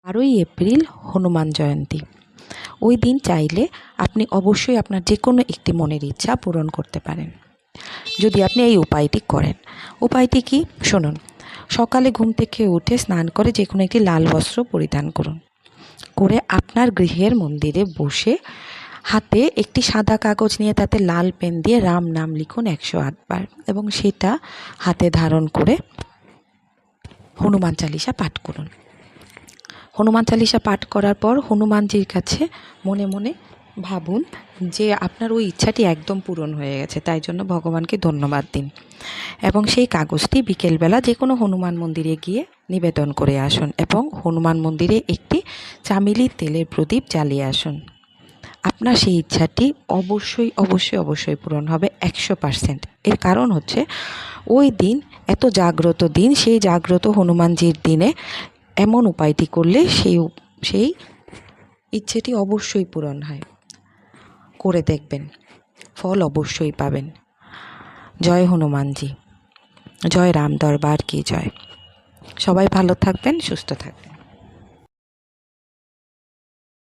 12ই April Hanuman Jayanti. ওই দিন চাইলে আপনি অবশ্যই আপনার যে কোনো একটি মনের ইচ্ছা পূরণ করতে পারেন যদি আপনি এই উপায়টি করেন। উপায়টি কি শুনুন। সকালে ঘুম থেকে উঠে স্নান করে যে কোনো একটি লাল বস্ত্র পরিধান করুন, করে আপনার গৃহের মন্দিরে বসে হাতে একটি সাদা কাগজ নিয়ে তাতে লাল পেন দিয়ে রাম নাম লিখুন 108 বার এবং সেটা হাতে ধারণ করে হনুমান চালিসা পাঠ করুন। হনুমান চালিসা পাঠ করার পর হনুমানজির কাছে মনে মনে ভাবুন যে আপনার ওই ইচ্ছাটি একদম পূরণ হয়ে গেছে, তাই জন্য ভগবানকে ধন্যবাদ দিন এবং সেই কাগজটি বিকেলবেলা যে কোনো হনুমান মন্দিরে গিয়ে নিবেদন করে আসুন এবং হনুমান মন্দিরে একটি চামেলির তেলের প্রদীপ জ্বালিয়ে আসুন। আপনার সেই ইচ্ছাটি অবশ্যই অবশ্যই অবশ্যই পূরণ হবে 100%। এর কারণ হচ্ছে ওই দিন এত জাগ্রত দিন, সেই জাগ্রত হনুমানজির দিনে এমন উপায়টি করলে সেই ইচ্ছেটি অবশ্যই পূরণ হয়। করে দেখবেন, ফল অবশ্যই পাবেন। জয় হনুমানজি, জয় রাম দরবার কি জয়। সবাই ভালো থাকবেন, সুস্থ থাকবেন।